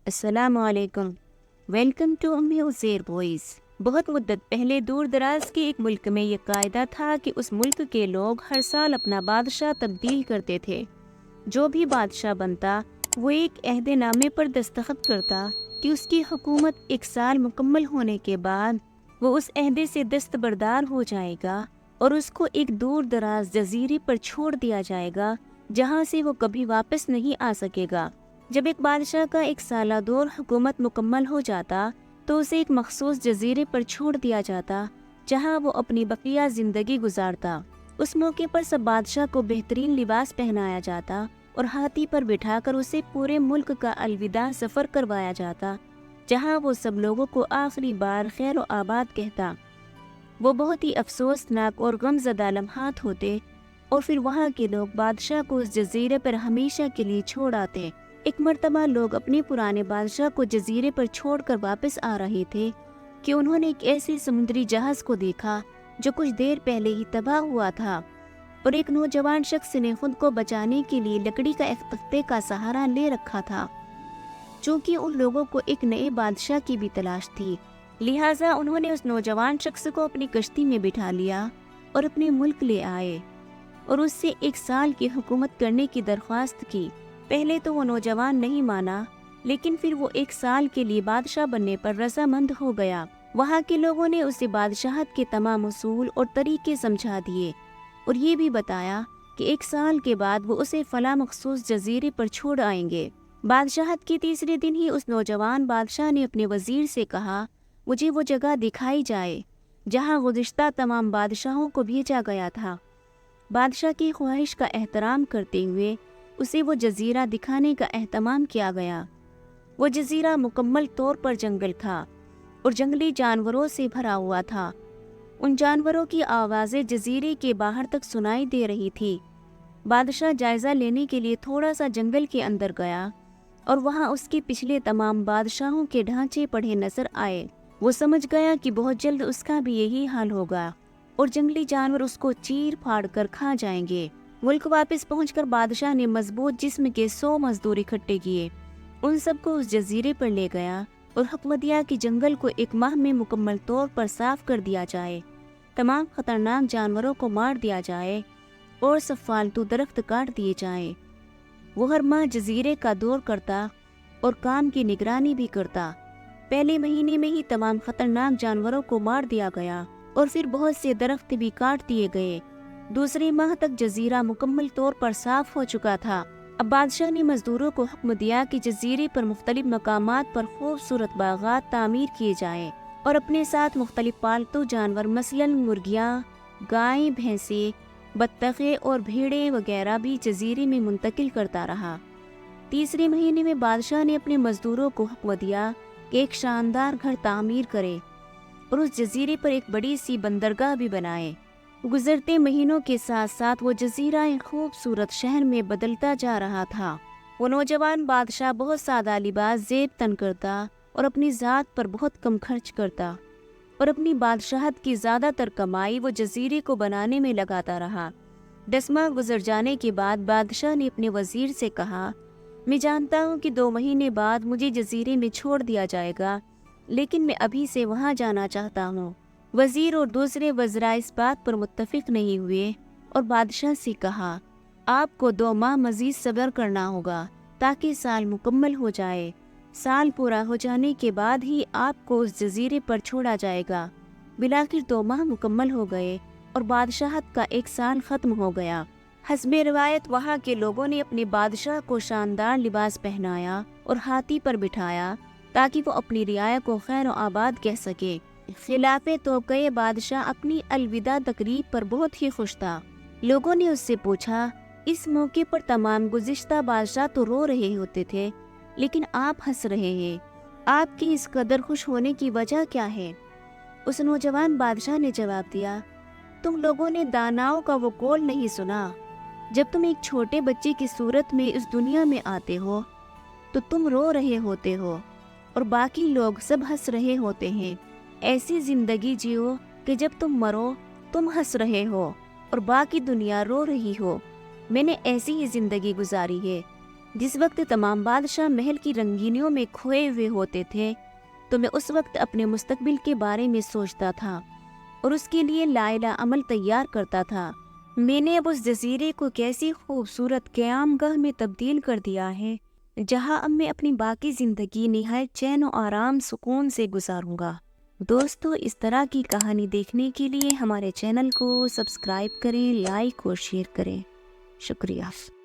السلام علیکم۔ Welcome to امی عزیر وائس۔ بہت مدت پہلے دور دراز کے ایک ملک میں یہ قاعدہ تھا کہ اس ملک کے لوگ ہر سال اپنا بادشاہ تبدیل کرتے تھے۔ جو بھی بادشاہ بنتا وہ ایک عہد نامے پر دستخط کرتا کہ اس کی حکومت ایک سال مکمل ہونے کے بعد وہ اس عہدے سے دستبردار ہو جائے گا اور اس کو ایک دور دراز جزیرے پر چھوڑ دیا جائے گا جہاں سے وہ کبھی واپس نہیں آ سکے گا۔ جب ایک بادشاہ کا ایک سالہ دور حکومت مکمل ہو جاتا تو اسے ایک مخصوص جزیرے پر چھوڑ دیا جاتا جہاں وہ اپنی بقیہ زندگی گزارتا۔ اس موقع پر سب بادشاہ کو بہترین لباس پہنایا جاتا اور ہاتھی پر بٹھا کر اسے پورے ملک کا الوداع سفر کروایا جاتا جہاں وہ سب لوگوں کو آخری بار خیر و آباد کہتا۔ وہ بہت ہی افسوسناک اور غمزدہ لمحات ہوتے اور پھر وہاں کے لوگ بادشاہ کو اس جزیرے پر ہمیشہ کے لیے چھوڑ آتے۔ ایک مرتبہ لوگ اپنے پرانے بادشاہ کو جزیرے پر چھوڑ کر واپس آ رہے تھے کہ انہوں نے ایک ایسے سمندری جہاز کو دیکھا جو کچھ دیر پہلے ہی تباہ ہوا تھا، اور ایک نوجوان شخص نے خود کو بچانے کے لیے لکڑی کا ایک تختے کا سہارا لے رکھا تھا۔ چونکہ ان لوگوں کو ایک نئے بادشاہ کی بھی تلاش تھی، لہٰذا انہوں نے اس نوجوان شخص کو اپنی کشتی میں بٹھا لیا اور اپنے ملک لے آئے اور اس سے ایک سال کی حکومت کرنے کی درخواست کی۔ پہلے تو وہ نوجوان نہیں مانا، لیکن پھر وہ ایک سال کے لیے بادشاہ بننے پر رضامند ہو گیا۔ وہاں کے لوگوں نے اسے بادشاہت کے تمام اصول اور طریقے سمجھا دیے اور یہ بھی بتایا کہ ایک سال کے بعد وہ اسے فلاں مخصوص جزیرے پر چھوڑ آئیں گے۔ بادشاہت کے تیسرے دن ہی اس نوجوان بادشاہ نے اپنے وزیر سے کہا، مجھے وہ جگہ دکھائی جائے جہاں گزشتہ تمام بادشاہوں کو بھیجا گیا تھا۔ بادشاہ کی خواہش کا احترام کرتے ہوئے اسے وہ جزیرہ دکھانے کا اہتمام کیا گیا۔ وہ جزیرہ مکمل طور پر جنگل تھا اور جنگلی جانوروں سے بھرا ہوا تھا۔ ان جانوروں کی آوازیں جزیرے کے باہر تک سنائی دے رہی تھی۔ بادشاہ جائزہ لینے کے لیے تھوڑا سا جنگل کے اندر گیا اور وہاں اس کے پچھلے تمام بادشاہوں کے ڈھانچے پڑے نظر آئے۔ وہ سمجھ گیا کہ بہت جلد اس کا بھی یہی حال ہوگا اور جنگلی جانور اس کو چیر پھاڑ کر کھا جائیں گے۔ ملک واپس پہنچ کر بادشاہ نے مضبوط جسم کے 100 مزدور اکٹھے کیے، ان سب کو اس جزیرے پر لے گیا اور حکم دیا کہ جنگل کو 1 ماہ میں مکمل طور پر صاف کر دیا جائے، تمام خطرناک جانوروں کو مار دیا جائے اور سب فالتو درخت کاٹ دیے جائیں۔ وہ ہر ماہ جزیرے کا دور کرتا اور کام کی نگرانی بھی کرتا۔ پہلے مہینے میں ہی تمام خطرناک جانوروں کو مار دیا گیا اور پھر بہت سے درخت بھی کاٹ دیے گئے۔ دوسرے ماہ تک جزیرہ مکمل طور پر صاف ہو چکا تھا۔ اب بادشاہ نے مزدوروں کو حکم دیا کہ جزیرے پر مختلف مقامات پر خوبصورت باغات تعمیر کیے جائیں اور اپنے ساتھ مختلف پالتو جانور مثلاً مرغیاں، گائیں، بھینسیں، بطخیں اور بھیڑیں وغیرہ بھی جزیرے میں منتقل کرتا رہا۔ تیسرے مہینے میں بادشاہ نے اپنے مزدوروں کو حکم دیا کہ ایک شاندار گھر تعمیر کرے اور اس جزیرے پر ایک بڑی سی بندرگاہ بھی بنائے۔ گزرتے مہینوں کے ساتھ ساتھ وہ جزیرہ ایک خوبصورت شہر میں بدلتا جا رہا تھا۔ وہ نوجوان بادشاہ بہت سادہ لباس زیب تن کرتا اور اپنی ذات پر بہت کم خرچ کرتا اور اپنی بادشاہت کی زیادہ تر کمائی وہ جزیرے کو بنانے میں لگاتا رہا۔ 10 ماہ گزر جانے کے بعد بادشاہ نے اپنے وزیر سے کہا، میں جانتا ہوں کہ 2 مہینے بعد مجھے جزیرے میں چھوڑ دیا جائے گا، لیکن میں ابھی سے وہاں جانا چاہتا ہوں۔ وزیر اور دوسرے وزراء اس بات پر متفق نہیں ہوئے اور بادشاہ سے کہا، آپ کو 2 ماہ مزید صبر کرنا ہوگا تاکہ سال مکمل ہو جائے۔ سال پورا ہو جانے کے بعد ہی آپ کو اس جزیرے پر چھوڑا جائے گا۔ بالآخر 2 ماہ مکمل ہو گئے اور بادشاہت کا 1 سال ختم ہو گیا۔ حسب روایت وہاں کے لوگوں نے اپنے بادشاہ کو شاندار لباس پہنایا اور ہاتھی پر بٹھایا تاکہ وہ اپنی رعایا کو خیر و آباد کہہ سکے۔ خلاف توقع بادشاہ اپنی الوداع تقریب پر بہت ہی خوش تھا۔ لوگوں نے اس سے پوچھا، اس موقع پر تمام گزشتہ بادشاہ تو رو رہے ہوتے تھے لیکن آپ ہنس رہے ہیں، آپ کی اس قدر خوش ہونے کی وجہ کیا ہے؟ اس نوجوان بادشاہ نے جواب دیا، تم لوگوں نے داناؤں کا وہ قول نہیں سنا، جب تم ایک چھوٹے بچے کی صورت میں اس دنیا میں آتے ہو تو تم رو رہے ہوتے ہو اور باقی لوگ سب ہنس رہے ہوتے ہیں۔ ایسی زندگی جیو کہ جب تم مرو تم ہنس رہے ہو اور باقی دنیا رو رہی ہو۔ میں نے ایسی ہی زندگی گزاری ہے جس وقت تمام بادشاہ محل کی رنگینیوں میں کھوئے ہوئے ہوتے تھے تو میں اس وقت اپنے مستقبل کے بارے میں سوچتا تھا اور اس کے لیے لائلہ عمل تیار کرتا تھا۔ میں نے اب اس جزیرے کو کیسی خوبصورت قیام گاہ میں تبدیل کر دیا ہے جہاں اب میں اپنی باقی زندگی نہایت چین و آرام سکون سے گزاروں گا۔ دوستو، اس طرح کی کہانی دیکھنے کے لیے ہمارے چینل کو سبسکرائب کریں، لائک اور شیئر کریں۔ شکریہ۔